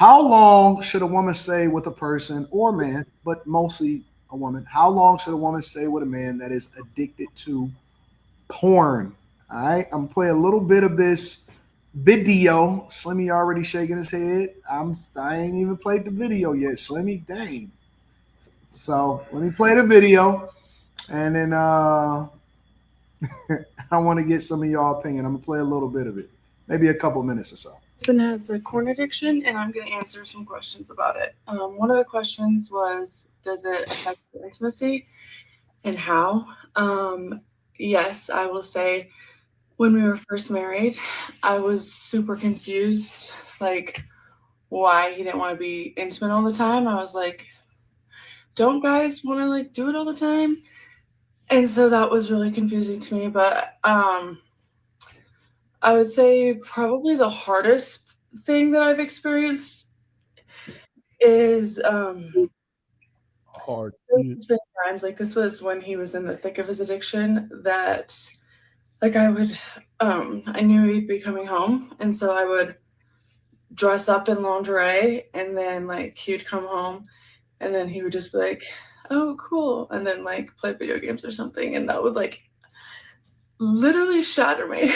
How long should a woman stay with a person or man, but mostly a woman? How long should a woman stay with a man that is addicted to porn? All right, I'm gonna play a little bit of this video. Slimmy already shaking his head. I ain't even played the video yet. Slimmy, dang. So let me play the video, and then I want to get some of y'all opinion. I'm gonna play a little bit of it, maybe a couple minutes or so. Husband has a corn addiction, and I'm going to answer some questions about it. One of the questions was, does it affect the intimacy and how? Yes, I will say when we were first married, I was super confused, like why he didn't want to be intimate all the time. I was like, don't guys want to like do it all the time? And so that was really confusing to me. But I would say probably the hardest thing that I've experienced is Hard. there's been times like this was when he was in the thick of his addiction that like I would I knew he'd be coming home, and so I would dress up in lingerie, and then like he'd come home and then he would just be like, oh cool, and then like play video games or something, and that would like literally shatter me.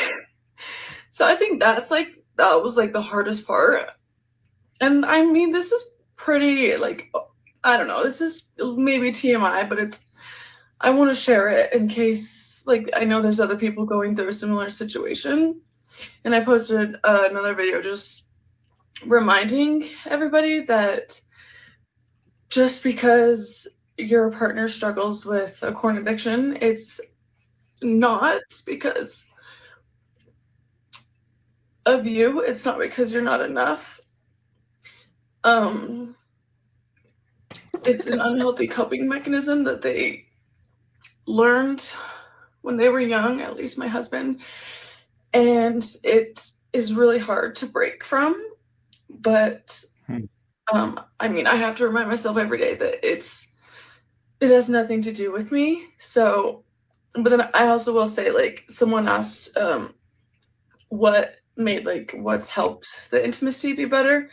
So I think that was like the hardest part. And I mean, this is pretty like, I don't know, this is maybe TMI, but I want to share it in case like I know there's other people going through a similar situation. And I posted another video just reminding everybody that just because your partner struggles with a corn addiction, it's not because of you. It's not because you're not enough. It's an unhealthy coping mechanism that they learned when they were young, at least my husband, and it is really hard to break from. But I mean, I have to remind myself every day that it has nothing to do with me. So, but then I also will say, like, someone asked what's helped the intimacy be better.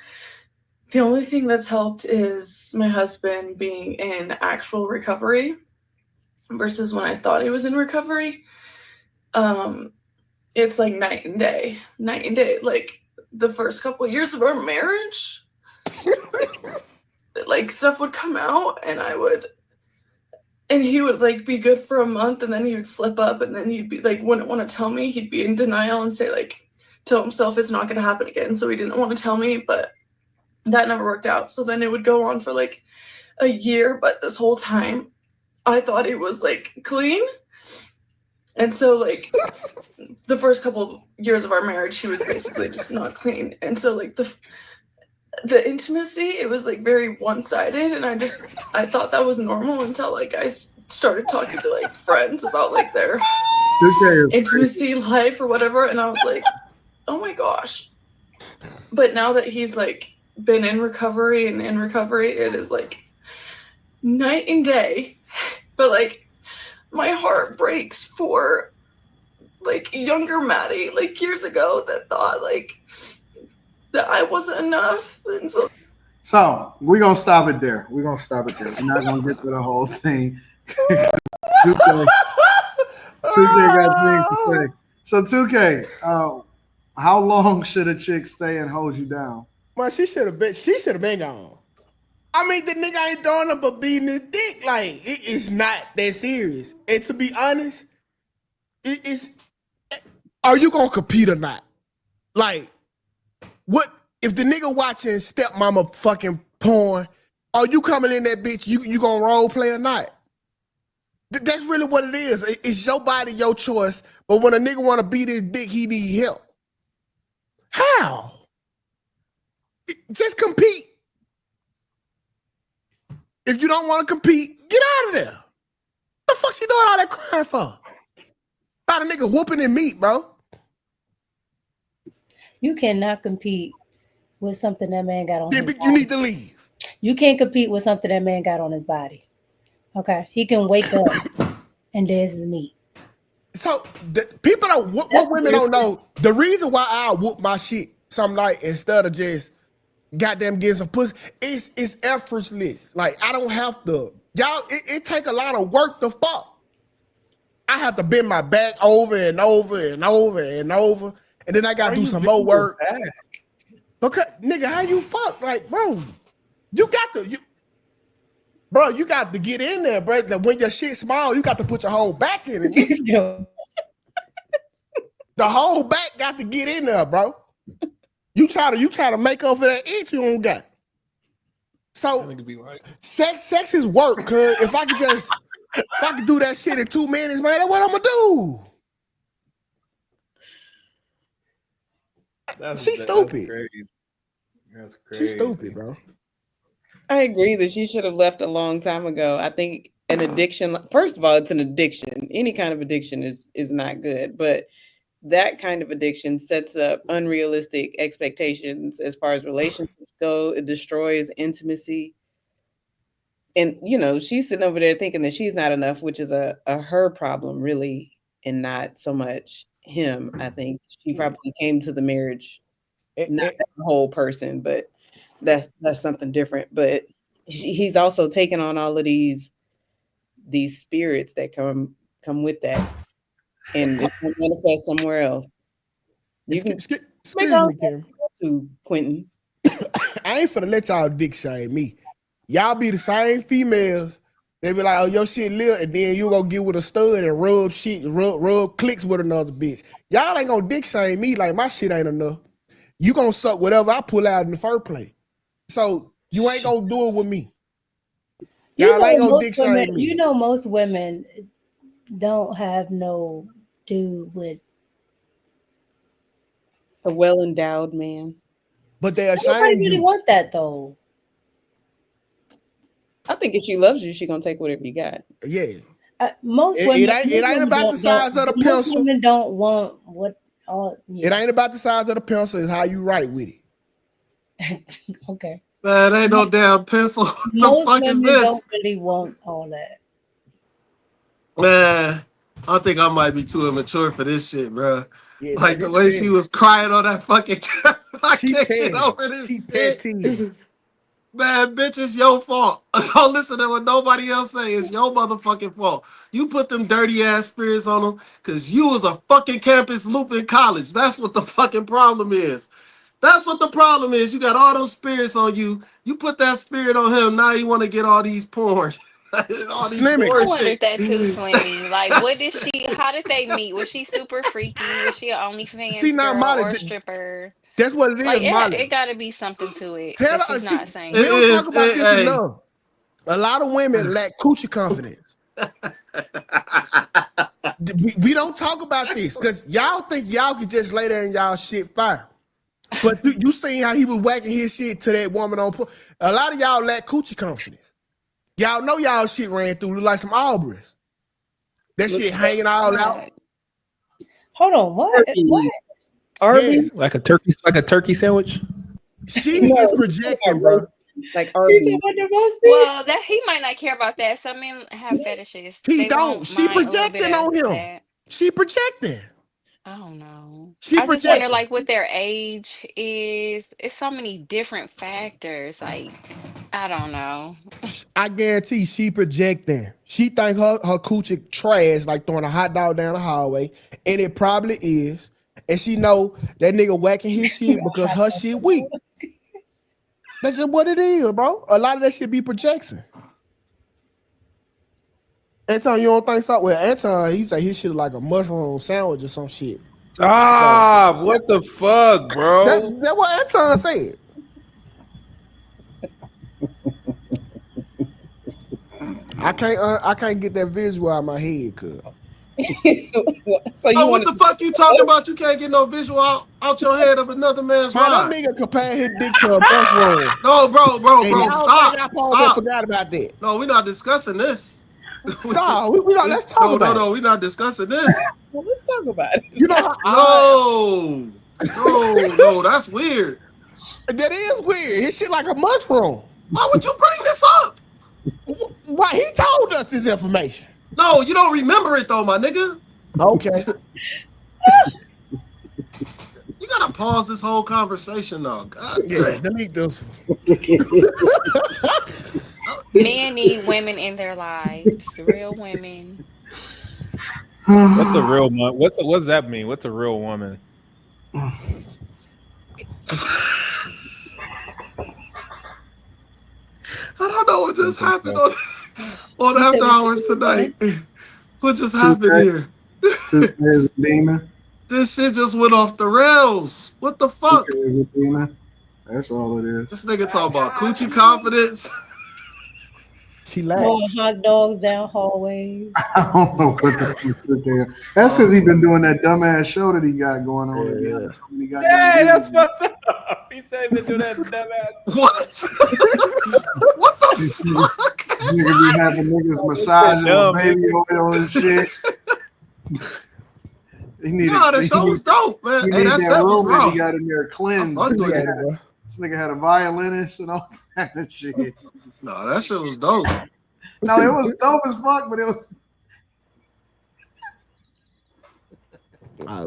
The only thing that's helped is my husband being in actual recovery versus when I thought he was in recovery. It's like night and day. Like the first couple of years of our marriage, like stuff would come out, and he would like be good for a month, and then he would slip up, and then he'd be like, wouldn't want to tell me. He'd be in denial and say like, tell himself it's not going to happen again. So he didn't want to tell me, but that never worked out. So then it would go on for like a year, but this whole time I thought he was like clean. And so like the first couple of years of our marriage, he was basically just not clean. And so like the intimacy, it was like very one-sided, and I thought that was normal until like I started talking to like friends about like their intimacy life or whatever, and I was like, oh my gosh. But now that he's like been in recovery, it is like night and day. But like my heart breaks for like younger Maddie, like years ago, that thought like that I wasn't enough. And so we're gonna stop it there. We're not gonna get to the whole thing. 2K got things to say. So 2K, how long should a chick stay and hold you down? Man, she should have been gone. I mean, the nigga ain't doing nothing but beating his dick. Like, it is not that serious. And to be honest, are you gonna compete or not? Like, what if the nigga watching stepmama fucking porn? Are you coming in that bitch? You gonna role play or not? That's really what it is. It's your body, your choice. But when a nigga wanna beat his dick, he need help. How? Just compete. If you don't want to compete, get out of there. What the fuck's he doing all that crying for? About a nigga whooping in meat, bro. You cannot compete with something that man got on his body. You need to leave. You can't compete with something that man got on his body. Okay? He can wake up and there's his meat. So people what women don't know, the reason why I whoop my shit some night instead of just goddamn getting some pussy. It's effortless. Like I don't have to. Y'all, it take a lot of work to fuck. I have to bend my back over and over and over and over, and then I gotta do some more work. Because nigga, how you fuck? Like, bro, you got to get in there, bro. Like, when your shit small, you got to put your whole back in it. Nigga. The whole back got to get in there, bro. You try to make up for that inch you don't got. So sex is work, cause if I could do that shit in 2 minutes, man, that's what I'm gonna do. She's stupid. That's crazy. She's stupid, bro. I agree that she should have left a long time ago. I think an addiction, first of all, it's an addiction. Any kind of addiction is not good, but that kind of addiction sets up unrealistic expectations as far as relationships go. It destroys intimacy. And, you know, she's sitting over there thinking that she's not enough, which is a her problem, really, and not so much him. I think she probably came to the marriage not a whole person, but that's something different. But he's also taken on all of these spirits that come with that, and it's going to manifest somewhere else. You can excuse make me, Kim. to Quentin. I ain't finna let y'all dick shame me. Y'all be the same females. They be like, oh, your shit little, and then you gonna get with a stud and rub clicks with another bitch. Y'all ain't gonna dick shame me like my shit ain't enough. You gonna suck whatever I pull out in the first place. So you ain't gonna do it with me. Y'all ain't gonna dick shame me. You know, most women don't have no dude with a well-endowed man. But they Nobody ashamed really you. want that though. I think if she loves you, she gonna take whatever you got. Yeah. Most It women, ain't about the size of the most pencil. women don't want what all. Yeah. It ain't about the size of the pencil. It's how you write with it. Okay. Man, ain't no damn pencil. What the Most fuck is women this? don't really want all that. Man, I think I might be too immature for this shit, bro. Yeah, Like the way she was crying on that fucking camera. I can't get over this shit. Man, bitch, it's your fault. Don't listen to what nobody else say. It's your motherfucking fault. You put them dirty ass spirits on them because you was a fucking campus loop in college. That's what the fucking problem is. That's what the problem is. You got all those spirits on you. You put that spirit on him. Now you want to get all these porn. All these Slimmy. porn I wondered chicks. that too, Slimmy. Like, what did she? How did they meet? Was she super freaky? Was she an See, OnlyFans now, girl Molly, or a stripper? that's what it Like, is, Molly. it got to be something to it Tell that her, she's not we saying. don't talk about this Hey. enough. A lot of women lack coochie confidence. We don't talk about this because y'all think y'all can just lay there and y'all shit fire. But you seen how he was whacking his shit to that woman on. A lot of y'all lack coochie confidence. Y'all know y'all shit ran through like some Aubreys. That shit hanging all out. Hold on, what? What? Arby's? Yes. Like a turkey sandwich. She is projecting, bro. Like Arby's. Well, that he might not care about that. Some men have fetishes. He They don't. won't She mind a little bit projecting of on him. that. She projecting. I don't know. She I just wonder, projecting. like, what their age is. It's so many different factors. Like, I don't know. I guarantee she projecting. She think her coochie trash like throwing a hot dog down the hallway, and it probably is. And she know that nigga whacking his shit because her shit weak. That's just what it is, bro. A lot of that shit be projection. Anton, you don't think so? Well, Anton, he say his shit like a mushroom sandwich or some shit. Stop! What the fuck, bro? That's what Anton said. I can't get that visual out of my head, cuz. So you what the fuck you talking about? You can't get no visual out your head of another man's Man, ride. that nigga compare his dick to a mushroom. No, bro, And y'all stop. think I probably forgot about that. No, we're not discussing this. No, let's talk about it. No, we're not discussing this. Well, let's talk about it. You know how No, that's weird. That is weird. His shit like a mushroom. Why would you bring this up? Why he told us this information? No, you don't remember it though, my nigga. Okay. You gotta pause this whole conversation now. God Yeah, damn. delete this. Men need women in their lives, real women. What's a real woman? What does that mean? What's a real woman? I don't know what just happened on You said After what's Hours the tonight. What just happened Tuesday, here? Tuesday is a demon. This shit just went off the rails. What the fuck? Tuesday is a demon. That's all it is. This nigga talking about coochie confidence. She throwing lacks. hot dogs down hallways? I don't know what the fuck they're. That's because he been doing that dumbass show that he got going on. That he Yeah. got so many goddamn Hey, that's views. fucked up. He said he been doing that dumbass. What? What the fuck? Nigga be having niggas massaging with dumb, baby nigga. oil and shit. He needed. Nah, the show was dope, man. He Hey, need that that set was room that raw. he got in there cleansed. I fucked This with nigga, it. had, this nigga had a violinist and all that of shit. No, that shit was dope. No, it was dope as fuck, but it was.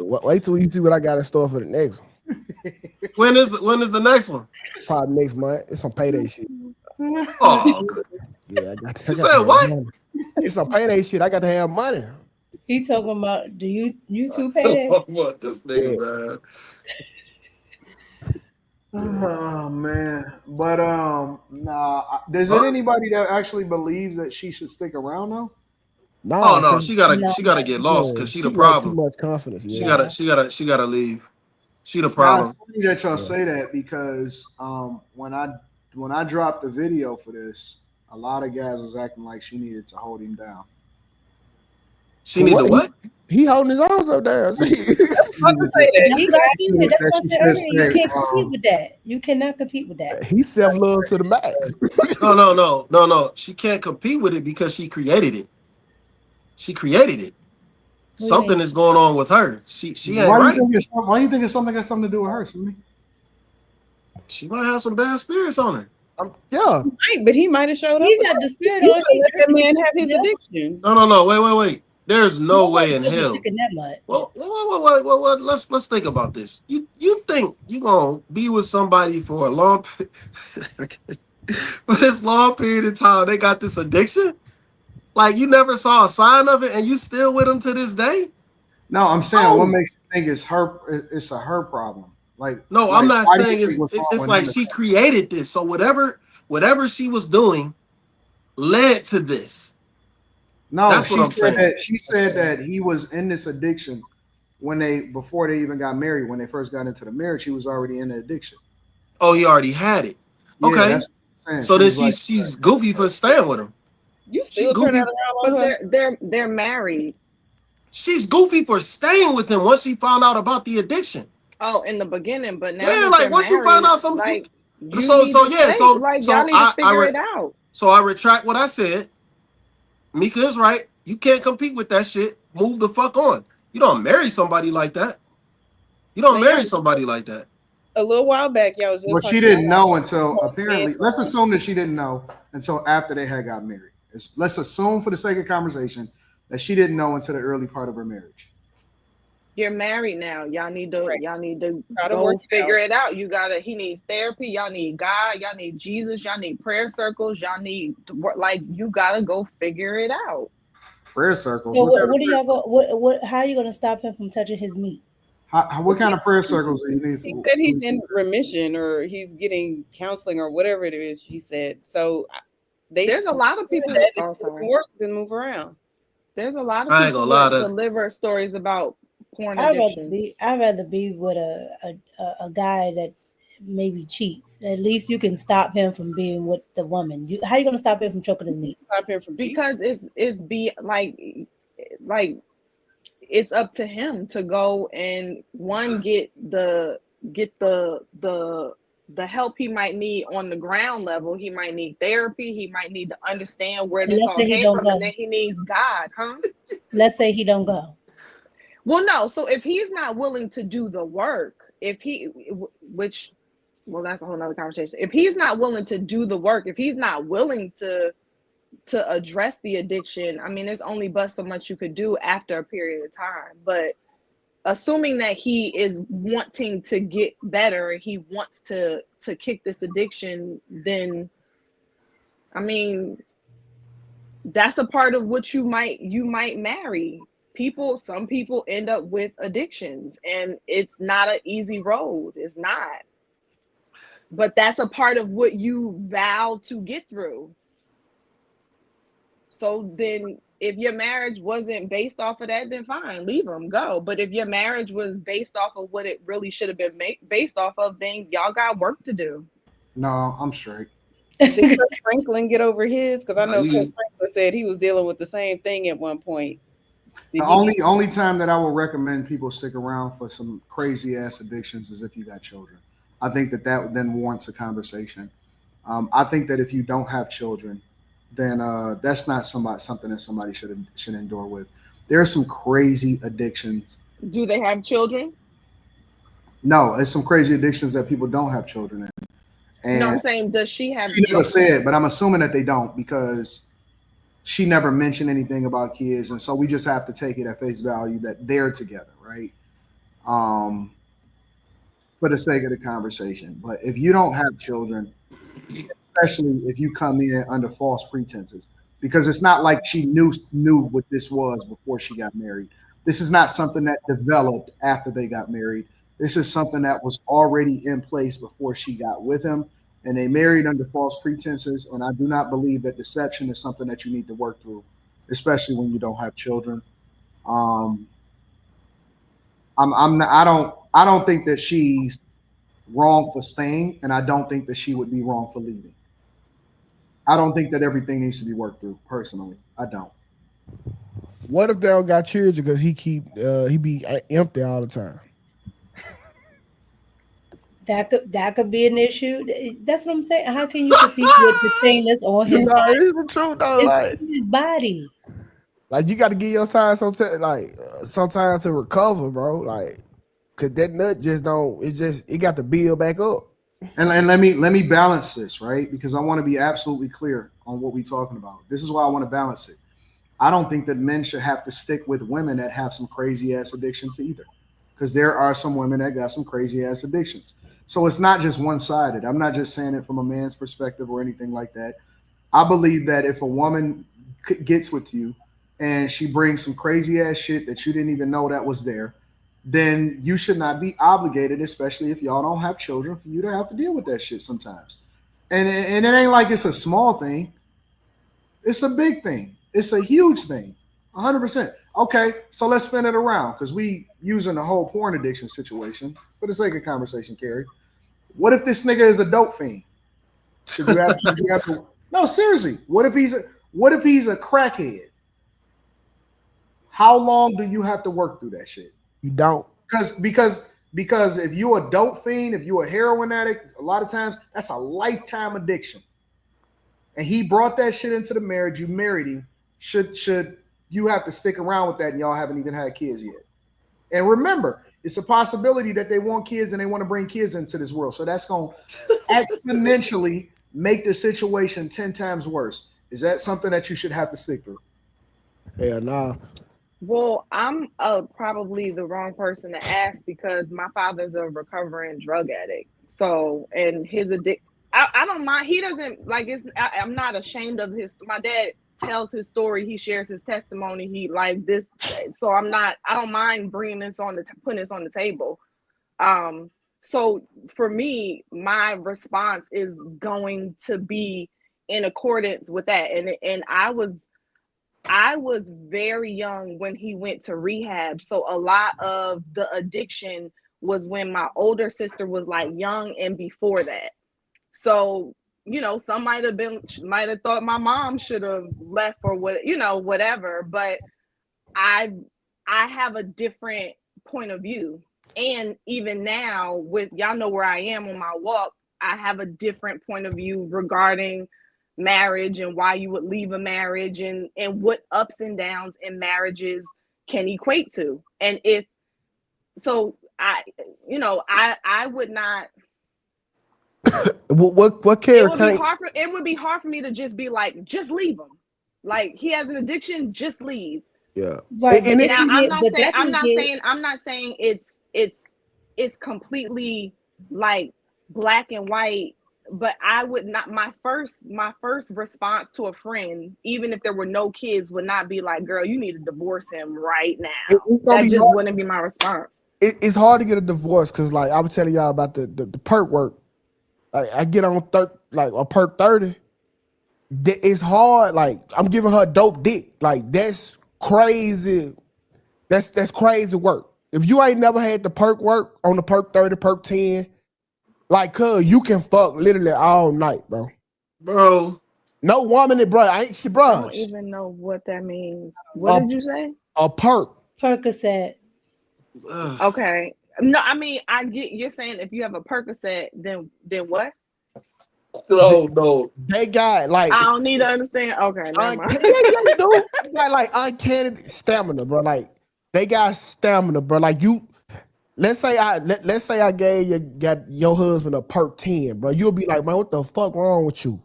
Wait till you see what I got in store for the next one. When is the next one? Probably next month. It's some payday shit. Oh, good. Yeah, I got. You said what? It's some payday shit. I got to have money. He talking about, do you two pay that? What this nigga, man? Oh man, but nah. Is it anybody that actually believes that she should stick around though? No, Oh no, she gotta get lost because she the problem. Too much confidence. She Yeah. gotta leave. She the Now, problem. it's funny that y'all say that because when I dropped the video for this, a lot of guys was acting like she needed to hold him down. She need to what? He holding his arms up there. I was about to say that. That's He what I got said. That's what I said earlier. You can't say, compete with that. You cannot compete with that. He's self-love to the max. No. She can't compete with it because she created it. She created it. Something is going on with her. She ain't Why do right. you think it's something got something to do with her? Simi? She might have some bad spirits on her. Yeah. right, but he might have showed up. He got the spirit You on should let that man have his Yeah. addiction. No. Wait. There's no way in hell. That much. Well, let's think about this. You think you gonna be with somebody for a long for this long period of time? They got this addiction. Like you never saw a sign of it, and you still with them to this day? No, I'm saying Oh. what makes you think it's her? It's a her problem. Like No, like, I'm not why do you saying think what's wrong it's with like him? she created this. So whatever she was doing led to this. No, That's what I'm she said that he was in this addiction before they even got married. When they first got into the marriage, he was already in the addiction. Oh, he already had it. Yeah, Okay. that's what I'm saying. So She then was like, she's goofy for staying with him. You still turn that around on her. But they're married. She's goofy for staying with him once she found out about the addiction. Oh, in the beginning, but now Yeah, that like they're once married, you find out something, like you so need to stay. so like so y'all need to figure I it out. So I retract what I said. Mika is right. You can't compete with that shit. Move the fuck on. You don't marry somebody like that. You don't marry somebody like that. A little while back, y'all was just well, she didn't know until apparently. Let's assume that she didn't know until after they had got married. Let's assume, for the sake of conversation, that she didn't know until the early part of her marriage. You're married now. Y'all need to Try to go work it figure out. it out. He needs therapy. Y'all need God. Y'all need Jesus. Y'all need prayer circles. Y'all need you gotta go figure it out. Prayer circles. So what are y'all go? How are you going to stop him from touching his meat? What kind of prayer circles do you need? He said he's in remission or he's getting counseling or whatever it is. She said so. There's a lot of people that work then move around. There's a lot of people that deliver stories about porn addiction. I'd rather be with a guy that maybe cheats. At least you can stop him from being with the woman. How are you going to stop him from choking his meat? Stop him from because it's it's up to him to go and get the help he might need on the ground level. He might need therapy. He might need to understand where this all came from, and then he needs God, huh? Let's say he don't go. Well, no. So if he's not willing to do the work, that's a whole nother conversation. If he's not willing to do the work, if he's not willing to address the addiction, I mean, there's only but so much you could do after a period of time. But assuming that he is wanting to get better, he wants to kick this addiction, then I mean, that's a part of what you might marry. Some people end up with addictions, and it's not an easy road. It's not. But that's a part of what you vow to get through. So then if your marriage wasn't based off of that, then fine, leave them, go. But if your marriage was based off of what it really should have been based off of, then y'all got work to do. No, I'm straight. Did Kirk Franklin get over his? Because I know Kirk Franklin said he was dealing with the same thing at one point. The only time that I will recommend people stick around for some crazy ass addictions is if you got children. I think that then warrants a conversation. I think that if you don't have children, then that's not something that somebody should endure with. There are some crazy addictions. Do they have children? No, it's some crazy addictions that people don't have children in. And no, I'm saying, does she have? She never said, but I'm assuming that they don't because she never mentioned anything about kids, and so we just have to take it at face value that they're together, right? For the sake of the conversation. But if you don't have children, especially if you come in under false pretenses, because it's not like she knew what this was before she got married. This is not something that developed after they got married. This is something that was already in place before she got with him, and they married under false pretenses. And I do not believe that deception is something that you need to work through, especially when you don't have children. I don't think that she's wrong for staying, and I don't think that she would be wrong for leaving. I don't think that everything needs to be worked through. Personally, I don't. What if they don't got children because he be empty all the time? That could be an issue. That's what I'm saying. How can you compete with the thing that's on his body? It's the truth though. Like his body. Like you got to give your sign sometimes to recover, bro. Like, cause that nut just don't. It got to build back up. And let me balance this, right? Because I want to be absolutely clear on what we're talking about. This is why I want to balance it. I don't think that men should have to stick with women that have some crazy ass addictions either, because there are some women that got some crazy ass addictions. So it's not just one-sided. I'm not just saying it from a man's perspective or anything like that. I believe that if a woman gets with you and she brings some crazy ass shit that you didn't even know that was there, then you should not be obligated, especially if y'all don't have children, for you to have to deal with that shit sometimes. And it ain't like it's a small thing. It's a big thing. It's a huge thing. 100%. Okay, so let's spin it around because we using the whole porn addiction situation for the sake of conversation, Carrie. What if this nigga is a dope fiend? Should you have to? No, seriously. What if he's a crackhead? How long do you have to work through that shit? You don't. Because if you're a dope fiend, if you're a heroin addict, a lot of times that's a lifetime addiction. And he brought that shit into the marriage. You married him. Should you have to stick around with that and y'all haven't even had kids yet? And remember, it's a possibility that they want kids and they want to bring kids into this world. So that's going to exponentially make the situation 10 times worse. Is that something that you should have to stick through? Hell no. Well, I'm probably the wrong person to ask because my father's a recovering drug addict. So, and his I don't mind. He doesn't like I'm not ashamed of my dad tells his story. He shares his testimony. He like this. So I don't mind putting this on the table. So for me, my response is going to be in accordance with that. And I was very young when he went to rehab. So a lot of the addiction was when my older sister was like young and before that. So, some might have thought my mom should have left or whatever, but I have a different point of view. And even now with y'all know where I am on my walk, I have a different point of view regarding marriage and why you would leave a marriage and what ups and downs in marriages can equate to. And if so, I would not. What care? It would be hard for me to just be like, just leave him. Like he has an addiction, just leave. Yeah. Right, And but it, that Now can I'm get, not but saying that can get. I'm not saying it's completely like black and white, but I would not my first response to a friend, even if there were no kids, would not be like, girl, you need to divorce him right now. it's gonna That be just hard. wouldn't be my response. It's hard to get a divorce because, like, I was telling y'all about the perk work. Like, I get on like a perk 30. It's hard. Like, I'm giving her dope dick. Like, that's crazy. That's crazy work. If you ain't never had the perk work on the perk 30, perk 10, like, cuz you can fuck literally all night, bro. Bro. No woman that, bro, ain't she, I bro? don't even know what that means. What did you say? A perk. Percocet. Okay. No, I mean I get you're saying if you have a Percocet, then what? No. They got like I don't need to understand. Okay, never mind. yeah, you do. They got like uncanny stamina, bro. Like they got stamina, bro. Like you, let's say I gave got your husband a perk 10, bro. You'll be like, man, what the fuck wrong with you?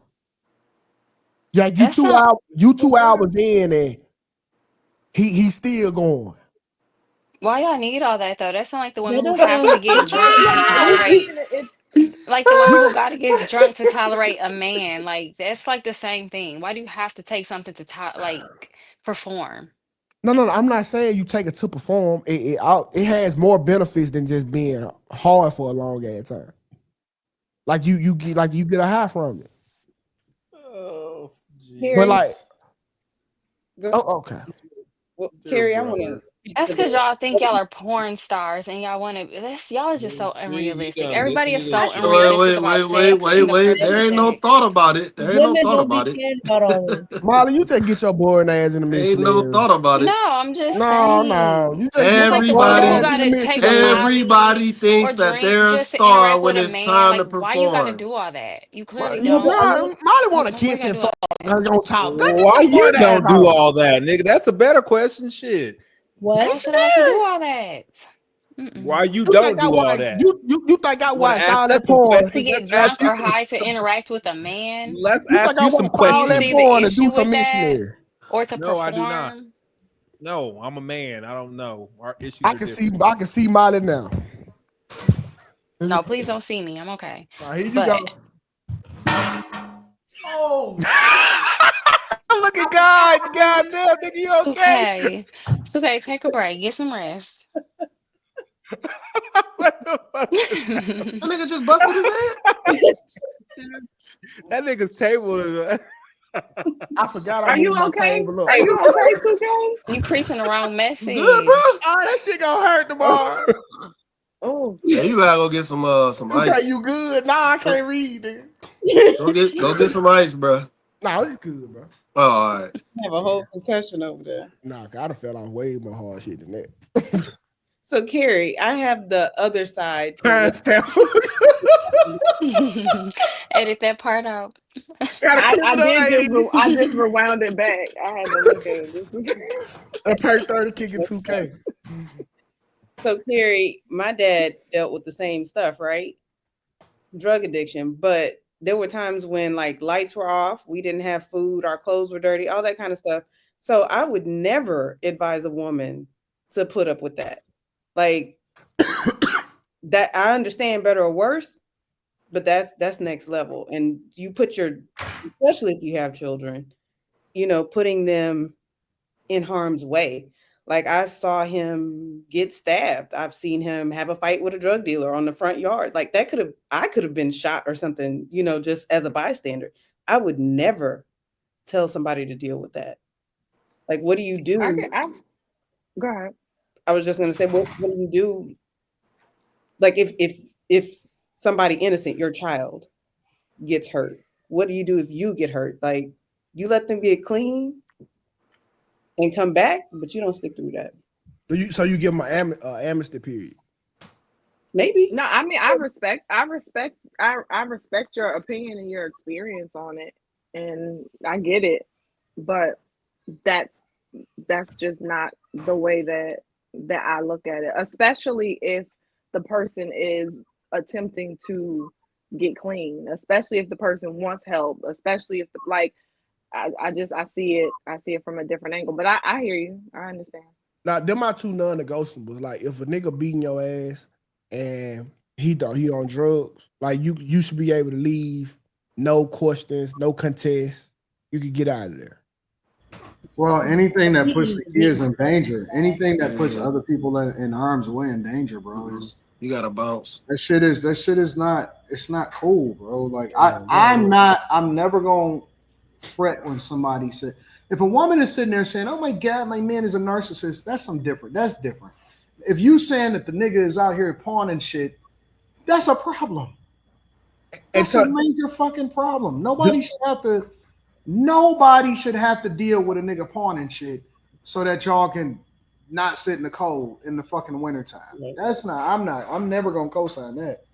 Like That's not you 2 hours in and he's still going. why y'all need all that though. That's not like the That women who don't have sound. to get drunk to I'm tolerate, saying it. like the women who got to get drunk to tolerate a man. Like that's like the same thing. Why do you have to take something to like perform? No. I'm not saying you take it to perform. It has more benefits than just being hard for a long ass time. Like you get a high from it. Oh, But Carrie, like, go. oh, okay. Well, dear Carrie, I want to brother. speak That's to because the. y'all think y'all are porn stars and y'all want to. Y'all are just so See, you unrealistic. done Everybody listen is to this so shit unrealistic already. about sex and the There purpose of ain't no sex. thought about it. There ain't no Women thought don't be about it. caring about all this. Molly, you just get your boring ass in the Ain't no missionary. thought about No, it. I'm just No. saying. You just get Just your like the boring women who ass Everybody, in the gotta take a missionary. Molly everybody or thinks that drink they're a just to star interact when with a it's man, time to like why you gotta perform. do all that? You clearly Yeah, don't. Molly want to Why you kiss gotta and do all fuck that? her on top. Girl, get Why your you boring ass don't do on. all that, nigga? That's a better question. Shit. Why What? Ain't she should I have to do married? all that? Mm-mm. Why you You think don't I do all watched that? you think I You want to watched ask all that us some porn? To questions? get drunk or high to interact with a man? Let's You think ask I you some watched Do all you that see questions. the porn to do issue some with that? missionary? Or to No, I do not. perform? No, I'm a man. I don't know. Our issues I are can see different. Molly now. No, please don't see me. I'm okay. Now, here you go. But Oh, look at God. Goddamn, nigga, you it's okay? okay. It's okay. Take a break. Get some rest. What the fuck? That nigga just busted his head. That nigga's table is. I forgot I Are you moved my okay? table up. Are you okay, 2K? You preaching the wrong You good, bro? message. Oh, that shit gonna hurt tomorrow. Oh, Yeah, you gotta go get some Okay, ice. you good? Nah, I Go, can't read, nigga. go get some ice, bro. Nah, it's good, bro. Oh, all right. Have a whole concussion over there. Nah, I done fell on way more hard shit than that. So, Carrie, I have the other side to Time what. stamp. Edit that part out. Gotta clip I it up, did just 80. I just rewound it back. I had to look at it. And pay 30 kicking 2K. So, Carrie, my dad dealt with the same stuff, right? Drug addiction. But there were times when like lights were off, we didn't have food, our clothes were dirty, all that kind of stuff. So I would never advise a woman to put up with that. Like that, I understand better or worse, but that's next level. And you put especially if you have children, putting them in harm's way. Like I saw him get stabbed. I've seen him have a fight with a drug dealer on the front yard. Like I could have been shot or something, just as a bystander. I would never tell somebody to deal with that. Like, what do you do? Go ahead. I was just gonna say, what do you do? Like if somebody innocent, your child, gets hurt, what do you do if you get hurt? Like you let them get clean and come back, but you don't stick through that. So you give them an amnesty period. Maybe. No, I mean I respect your opinion and your experience on it, and I get it, but that's just not the way that I look at it, especially if the person is attempting to get clean, especially if the person wants help, especially if like I see it from a different angle. But I hear you. I understand. Now, them are two non-negotiables. Like, if a nigga beating your ass and he on drugs, like you should be able to leave, no questions, no contest. You can get out of there. Well, anything that puts the kids in danger, anything that puts other people in harm's way in danger, bro, is you gotta bounce. That shit is not. It's not cool, bro. Like I'm never gonna fret when somebody said. If a woman is sitting there saying, "Oh my God, my man is a narcissist," that's something different. That's different. If you saying that the nigga is out here pawning shit, that's a problem. That's a major fucking problem. Nobody should have to deal with a nigga pawning shit so that y'all can not sit in the cold in the fucking wintertime. That's not. I'm never gonna co-sign that.